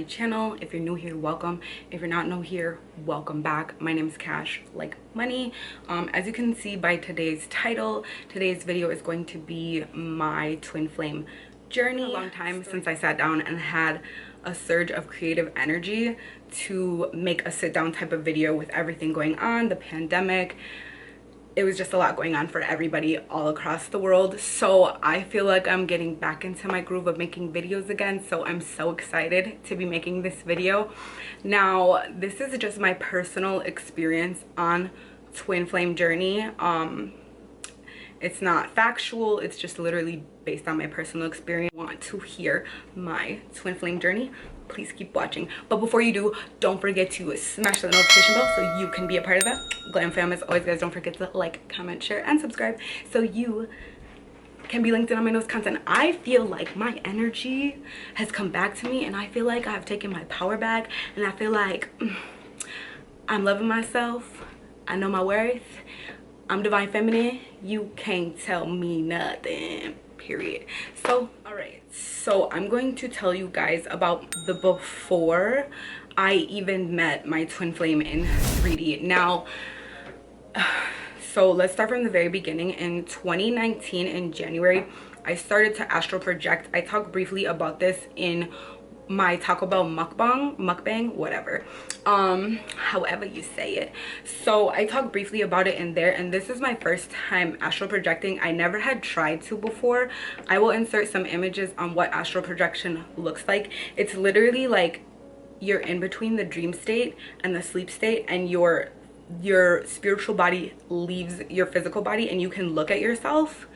my channel. If you're new here, welcome. If you're not new here, welcome back. My name is Cash like money. As you can see by today's title, today's video is going to be my twin flame journey. A long time since I sat down and had a surge of creative energy to make a sit down type of video with everything going on, the pandemic. It was just a lot going on for everybody all across the world, so I feel like I'm getting back into my groove of making videos again. So I'm so excited to be making this video. Now, this is just my personal experience on twin flame journey. It's not factual, it's just literally based on my personal experience. If you want to hear my twin flame journey, please keep watching. But before you do, don't forget to smash the notification bell so you can be a part of that. Glam fam, as always, guys, don't forget to like, comment, share, and subscribe so you can be linked in on my newest content. I feel like my energy has come back to me, and I feel like I've taken my power back, and I feel like I'm loving myself. I know my worth. I'm divine feminine. You can't tell me nothing, period. So all right, so I'm going to tell you guys about the before I even met my twin flame in 3D. Now, so let's start from the very beginning. In 2019 in January, I started to astral project. I talked briefly about this in my Taco Bell mukbang, whatever, however you say it. So I talked briefly about it in there, and this is my first time astral projecting. I never had tried to before. I will insert some images on what astral projection looks like. It's literally like you're in between the dream state and the sleep state, and your spiritual body leaves your physical body, and you can look at yourself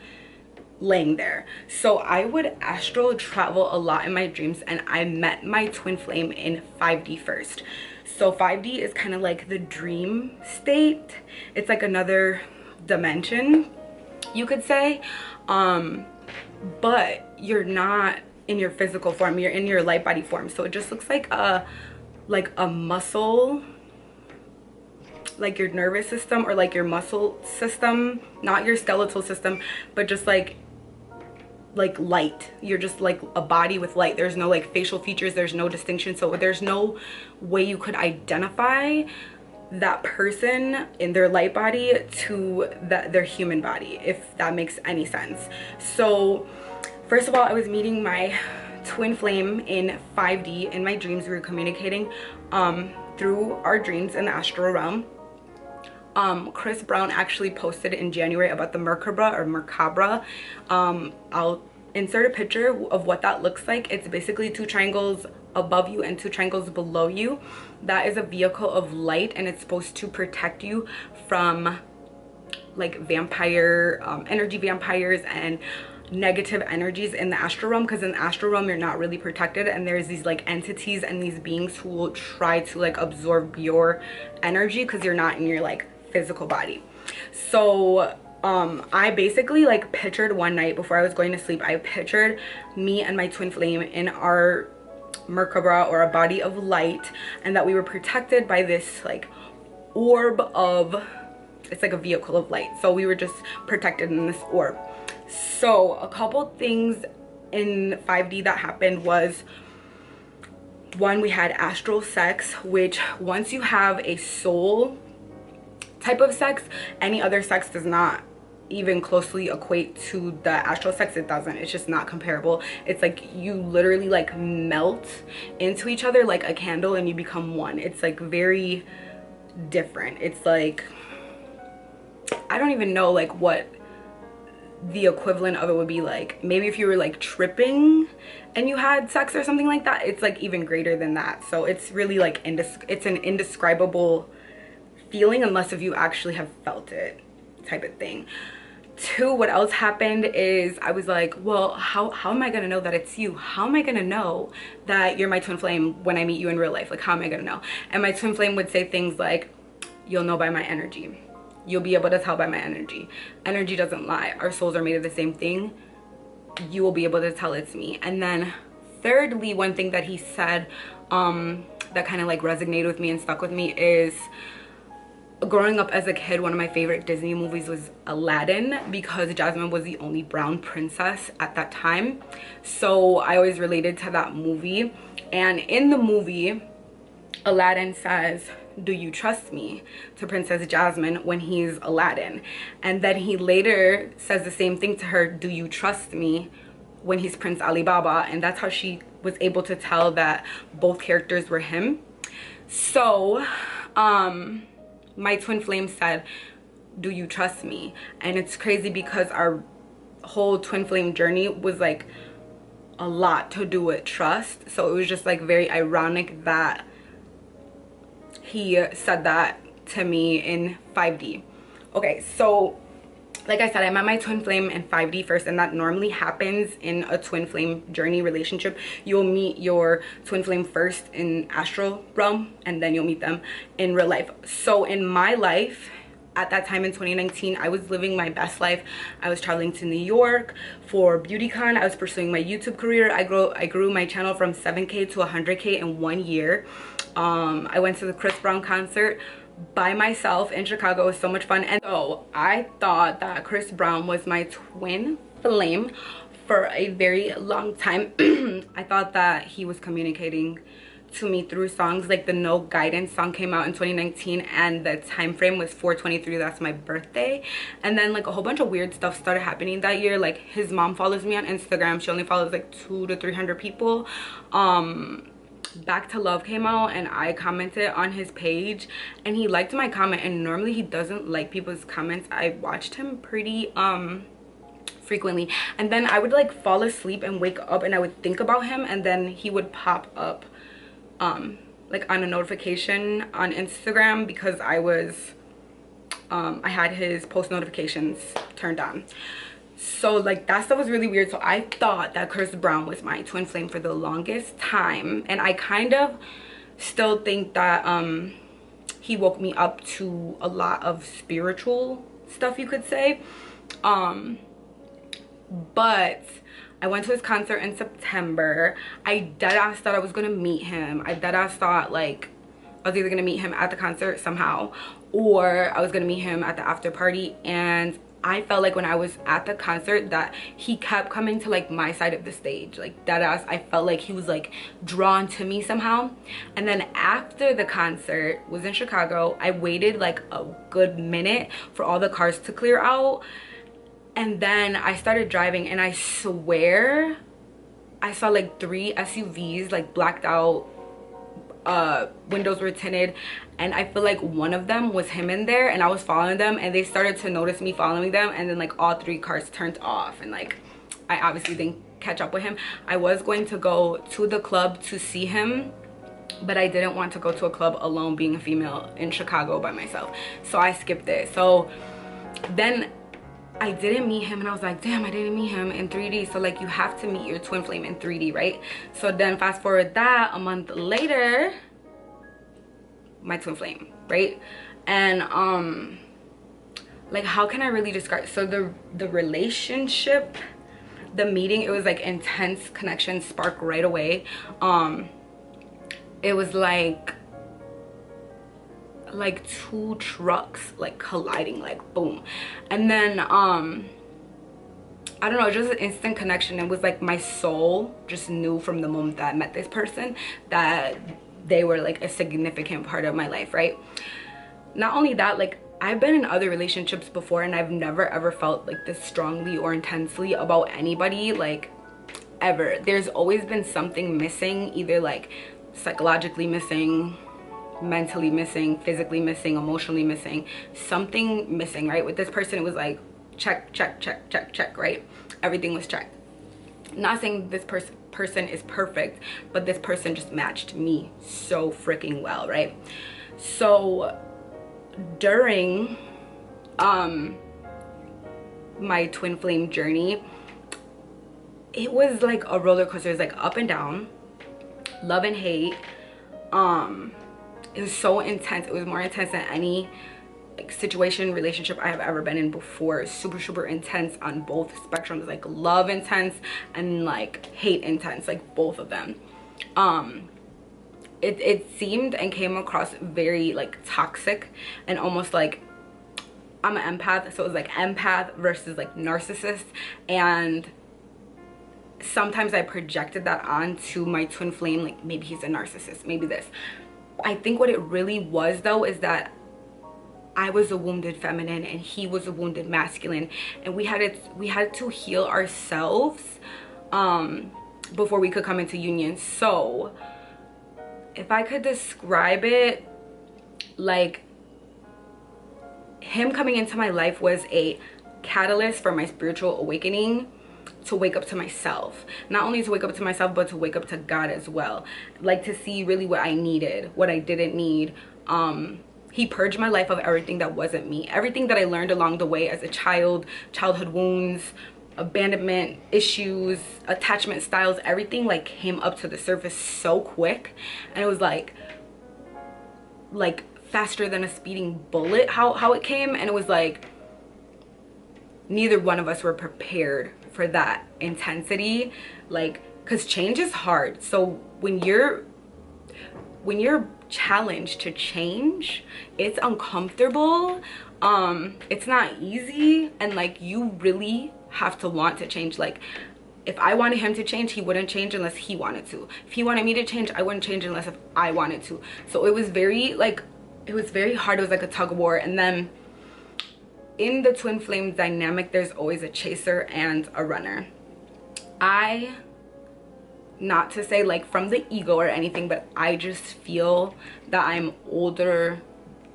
laying there. So I would astral travel a lot in my dreams, and I met my twin flame in 5D first. So 5D is kind of like the dream state. It's like another dimension, you could say, but you're not in your physical form, you're in your light body form. So it just looks like a muscle, like your nervous system or like your muscle system, not your skeletal system, but just like light. You're just like a body with light. There's no like facial features, there's no distinction, so there's no way you could identify that person in their light body to their human body, if that makes any sense. So first of all, I was meeting my twin flame in 5D. In my dreams, we were communicating through our dreams in the astral realm. Chris Brown actually posted in January about the 𝒟𝑜𝓃𝓉 or 𝒟𝑜𝓃𝓉. I'll insert a picture of what that looks like. It's basically two triangles above you and two triangles below you. That is a vehicle of light, and it's supposed to protect you from like vampire energy, vampires and negative energies in the astral realm, because in the astral realm you're not really protected, and there's these like entities and these beings who will try to like absorb your energy because you're not in your like physical body. So I basically like pictured one night before I was going to sleep, I pictured me and my twin flame in our 𝒟𝑜𝓃𝓉 or a body of light, and that we were protected by this like orb of, it's like a vehicle of light, so we were just protected in this orb. So a couple things in 5D that happened was, one, we had astral sex, which once you have a soul type of sex, any other sex does not even closely equate to the astral sex. It doesn't. It's just not comparable. It's like you literally like melt into each other like a candle, and you become one. It's like very different. It's like, I don't even know like what the equivalent of it would be like. Maybe if you were like tripping and you had sex or something like that, it's like even greater than that. So it's really like it's an indescribable feeling unless if you actually have felt it, type of thing. Two, what else happened is I was like, well, how am I gonna know that it's you? How am I gonna know that you're my twin flame when I meet you in real life? Like, how am I gonna know? And my twin flame would say things like, you'll know by my energy. You'll be able to tell by my energy. Energy doesn't lie. Our souls are made of the same thing. You will be able to tell it's me. And then thirdly, one thing that he said that kind of like resonated with me and stuck with me is growing up as a kid, one of my favorite Disney movies was Aladdin, because Jasmine was the only brown princess at that time. So I always related to that movie. And in the movie, Aladdin says, "Do you trust me?" to Princess Jasmine when he's Aladdin. And then he later says the same thing to her, "Do you trust me?" when he's Prince Alibaba. And that's how she was able to tell that both characters were him. So my twin flame said, "Do you trust me?" And it's crazy because our whole twin flame journey was like a lot to do with trust. So it was just like very ironic that he said that to me in 5D. Okay, so like I said, I met my twin flame in 5D first, and that normally happens in a twin flame journey relationship. You'll meet your twin flame first in astral realm, and then you'll meet them in real life. So in my life at that time in 2019, I was living my best life. I was traveling to New York for BeautyCon. I was pursuing my YouTube career. I grew my channel from 7K to 100K in 1 year. I went to the Chris Brown concert by myself in Chicago. It was so much fun. And so I thought that Chris Brown was my twin flame for a very long time. I thought that he was communicating to me through songs. Like the No Guidance song came out in 2019, and the time frame was 4/23. That's my birthday. And then like a whole bunch of weird stuff started happening that year. Like his mom follows me on Instagram. She only follows like 200 to 300 people. Back to Love came out, and I commented on his page, and he liked my comment. And normally he doesn't like people's comments. I watched him pretty frequently, and then I would like fall asleep and wake up, and I would think about him, and then he would pop up like on a notification on Instagram, because I was I had his post notifications turned on. So like that stuff was really weird. So I thought that Chris Brown was my twin flame for the longest time, and I kind of still think that he woke me up to a lot of spiritual stuff, you could say. But I went to his concert in September. I deadass thought I was gonna meet him. I deadass thought like I was either gonna meet him at the concert somehow, or I was gonna meet him at the after party. And I felt like when I was at the concert that he kept coming to like my side of the stage, like deadass. I felt like he was like drawn to me somehow. And then after the concert was in Chicago, I waited like a good minute for all the cars to clear out, and then I started driving, and I swear I saw like 3 SUVs like blacked out, windows were tinted, and I feel like one of them was him in there, and I was following them, and they started to notice me following them, and then like all 3 cars turned off, and like I obviously didn't catch up with him. I was going to go to the club to see him, but I didn't want to go to a club alone, being a female in Chicago by myself, so I skipped it. So then I didn't meet him, and I was like, damn, I didn't meet him in 3D. So like you have to meet your twin flame in 3D, right? So then fast forward that, a month later, my twin flame, right? And like how can I really describe? So the relationship, the meeting, it was like intense connection, spark right away. It was like 2 trucks like colliding, like boom. And then I don't know, just an instant connection. It was like my soul just knew from the moment that I met this person that they were like a significant part of my life, right? Not only that, like I've been in other relationships before, and I've never ever felt like this strongly or intensely about anybody, like ever. There's always been something missing, either like psychologically missing, mentally missing, physically missing, emotionally missing, something missing, right? With this person, it was like check, check, check, check, check, right? Everything was checked. Not saying this person is perfect, but this person just matched me so freaking well, right? So during my twin flame journey, it was like a roller coaster. It was like up and down, love and hate. It was so intense. It was more intense than any like situation, relationship I have ever been in before. Super, super intense on both spectrums, like love intense and like hate intense, like both of them. it seemed and came across very like toxic and almost like, I'm an empath, so it was like empath versus like narcissist, and sometimes I projected that onto my twin flame, like maybe he's a narcissist, maybe this. I think what it really was though is that I was a wounded feminine and he was a wounded masculine, and we had to heal ourselves before we could come into union. So if I could describe it, like, him coming into my life was a catalyst for my spiritual awakening, to wake up to myself. Not only to wake up to myself, but to wake up to God as well. Like, to see really what I needed, what I didn't need. He purged my life of everything that wasn't me. Everything that I learned along the way as a child, childhood wounds, abandonment issues, attachment styles, everything like came up to the surface so quick. And it was like faster than a speeding bullet how it came. And it was like neither one of us were prepared for that intensity, like, because change is hard. So when you're challenged to change, it's uncomfortable, it's not easy, and like you really have to want to change. Like, if I wanted him to change, he wouldn't change unless he wanted to. If he wanted me to change, I wouldn't change unless if I wanted to. So it was very like, it was very hard. It was like a tug of war. And then in the twin flame dynamic, there's always a chaser and a runner. Not to say like from the ego or anything, but I just feel that I'm older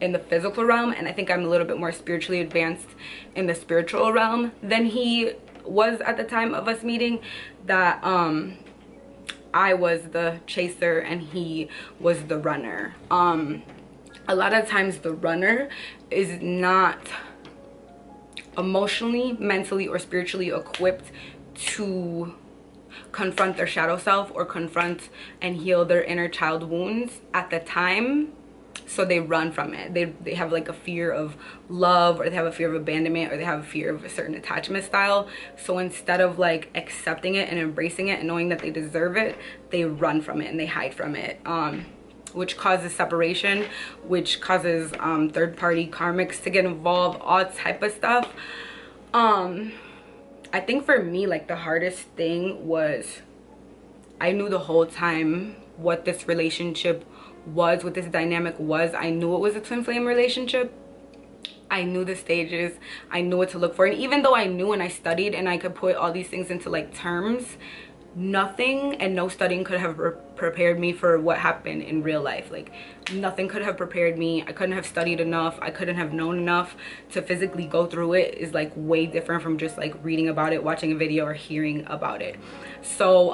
in the physical realm, and I think I'm a little bit more spiritually advanced in the spiritual realm than he was at the time of us meeting. That I was the chaser and he was the runner. A lot of times the runner is not emotionally, mentally, or spiritually equipped to confront their shadow self or confront and heal their inner child wounds at the time. So they run from it. They have like a fear of love, or they have a fear of abandonment, or they have a fear of a certain attachment style. So instead of like accepting it and embracing it and knowing that they deserve it, they run from it and they hide from it, which causes separation, which causes third party karmics to get involved, all type of stuff. I think for me, like, the hardest thing was I knew the whole time what this relationship was, what this dynamic was. I knew it was a twin flame relationship. I knew the stages. I knew what to look for. And even though I knew and I studied and I could put all these things into like terms, nothing and no studying could have prepared me for what happened in real life. Like, nothing could have prepared me. I couldn't have studied enough. I couldn't have known enough to physically go through it. Is like way different from just like reading about it, watching a video, or hearing about it. So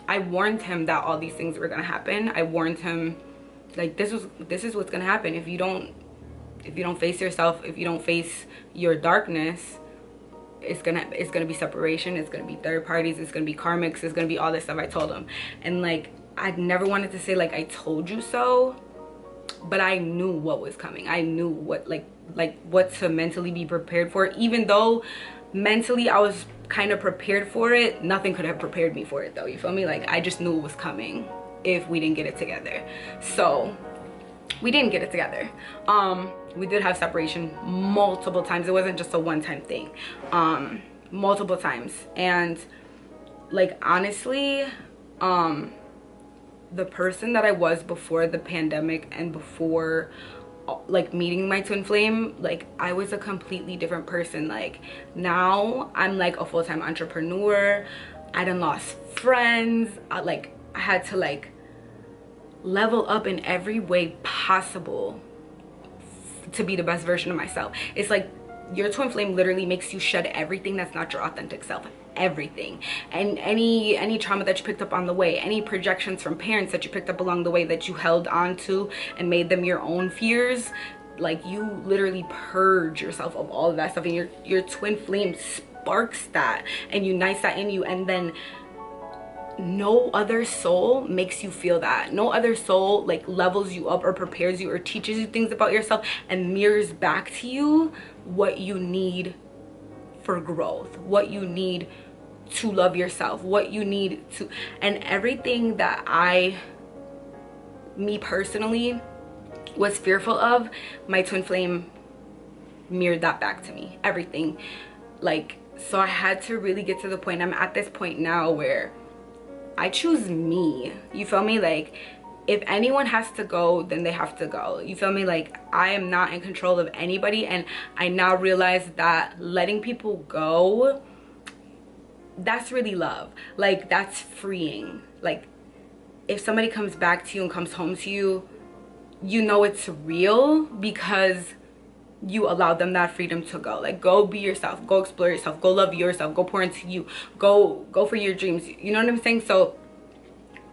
I warned him that all these things were gonna happen. I warned him, like, this is what's gonna happen if you don't face yourself, if you don't face your darkness. It's gonna be separation, it's gonna be third parties, it's gonna be karmics, it's gonna be all this stuff. I told him. And like, I never wanted to say like I told you so, but I knew what was coming. I knew what like what to mentally be prepared for. Even though mentally I was kind of prepared for it, nothing could have prepared me for it though, you feel me? Like, I just knew it was coming if we didn't get it together. So we didn't get it together. We did have separation multiple times. It wasn't just a one-time thing. Multiple times. And like, honestly, the person that I was before the pandemic and before like meeting my twin flame, like, I was a completely different person. Like, now I'm like a full-time entrepreneur. I done lost friends. I had to like level up in every way possible to be the best version of myself. It's like your twin flame literally makes you shed everything that's not your authentic self. Everything. And any trauma that you picked up on the way, any projections from parents that you picked up along the way that you held on to and made them your own fears, like, you literally purge yourself of all of that stuff, and your twin flame sparks that and unites that in you. And then no other soul makes you feel that. No other soul like levels you up or prepares you or teaches you things about yourself and mirrors back to you what you need for growth, what you need to love yourself, what you need to, and everything that I me personally was fearful of, my twin flame mirrored that back to me. Everything. Like, so I had to really get to the point. I'm at this point now where I choose me. You feel me? Like, if anyone has to go, then they have to go. You feel me? Like, I am not in control of anybody, and I now realize that letting people go, that's really love. Like, that's freeing. Like, if somebody comes back to you and comes home to you, you know it's real because you allow them that freedom to go. Like, go be yourself, go explore yourself, go love yourself, go pour into you, go for your dreams. You know what I'm saying? So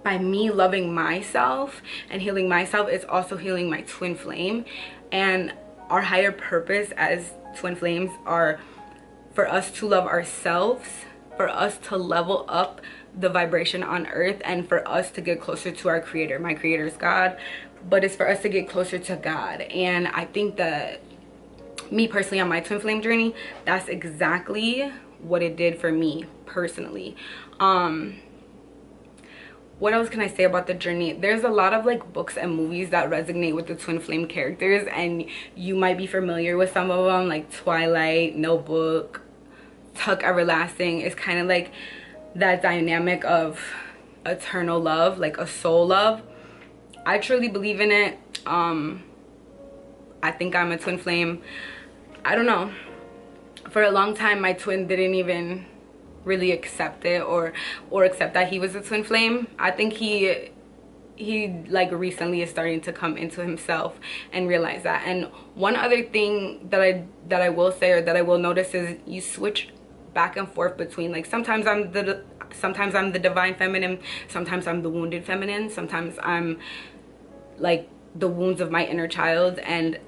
by me loving myself and healing myself, it's also healing my twin flame. And our higher purpose as twin flames are for us to love ourselves, for us to level up the vibration on earth, and for us to get closer to our creator. My creator is God, but it's for us to get closer to God. And I think that me personally, on my twin flame journey, that's exactly what it did for me personally. What else can I say about the journey? There's a lot of like books and movies that resonate with the twin flame characters, and you might be familiar with some of them, like Twilight, Notebook, Tuck Everlasting. It's kind of like that dynamic of eternal love, like a soul love. I truly believe in it. I think I'm a twin flame. I don't know. For a long time, my twin didn't even really accept it or accept that he was a twin flame. I think he like recently is starting to come into himself and realize that. And one other thing that I will say, or that I will notice, is you switch back and forth between, like, sometimes I'm the divine feminine, sometimes I'm the wounded feminine, sometimes I'm like the wounds of my inner child. And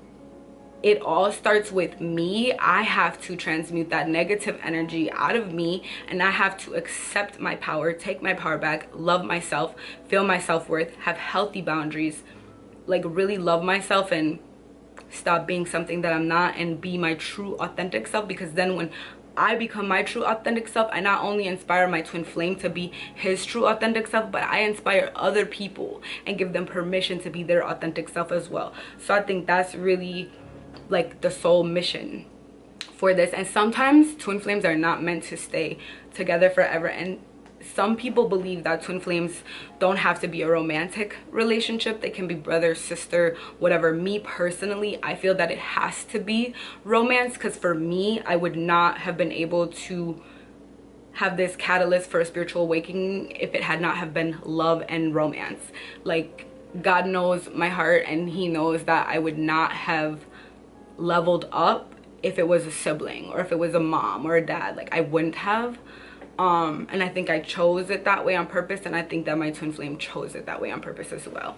it all starts with me. I have to transmute that negative energy out of me, and I have to accept my power, take my power back, love myself, feel my self-worth, have healthy boundaries, like really love myself and stop being something that I'm not, and be my true authentic self. Because then when I become my true authentic self, I not only inspire my twin flame to be his true authentic self, but I inspire other people and give them permission to be their authentic self as well. So I think that's really like the soul mission for this. And sometimes twin flames are not meant to stay together forever, and some people believe that twin flames don't have to be a romantic relationship. They can be brother, sister, whatever. Me personally, I feel that it has to be romance, because for me, I would not have been able to have this catalyst for a spiritual awakening if it had not have been love and romance. Like, God knows my heart, and he knows that I would not have leveled up if it was a sibling, or if it was a mom or a dad. Like, I wouldn't have. And I think I chose it that way on purpose, and I think that my twin flame chose it that way on purpose as well.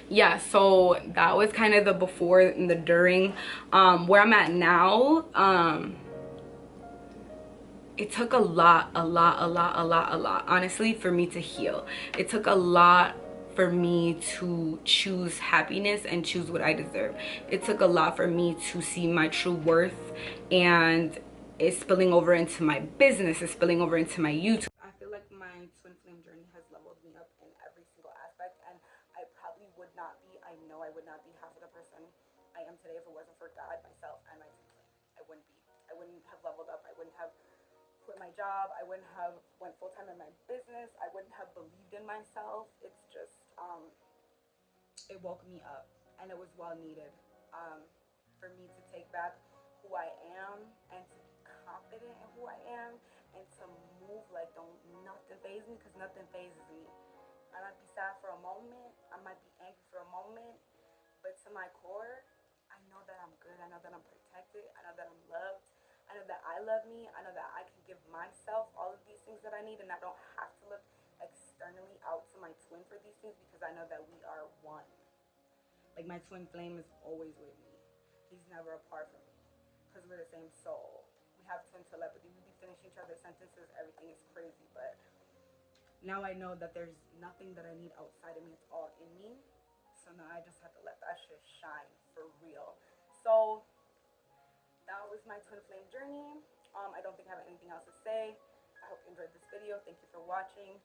Yeah, so that was kind of the before and the during. Where I'm at now, it took a lot, honestly, for me to heal. It took a lot for me to choose happiness and choose what I deserve. It took a lot for me to see my true worth, and it's spilling over into my business, it's spilling over into my YouTube. I feel like my twin flame journey has leveled me up in every single aspect, and I probably would not be, I know I would not be half of the person I am today if it wasn't for God, myself, and my twin flame. I wouldn't be. I wouldn't have leveled up. I wouldn't have quit my job. I wouldn't have went full-time in my business. I wouldn't have believed in myself. It's just it woke me up, and it was well needed, for me to take back who I am, and to be confident in who I am, and to move like don't nothing faze me, because nothing phases me. I might be sad for a moment, I might be angry for a moment, but to my core, I know that I'm good. I know that I'm protected. I know that I'm loved. I know that I love me. I know that I can give myself all of these things that I need, and I don't have to look externally out to my twin for these things, because I know that we are one. Like, my twin flame is always with me. He's never apart from me, because we're the same soul. We have twin telepathy. We be finishing each other's sentences. Everything is crazy, but now I know that there's nothing that I need outside of me. It's all in me. So now I just have to let that shit shine for real. So that was my twin flame journey. I don't think I have anything else to say. I hope you enjoyed this video. Thank you for watching.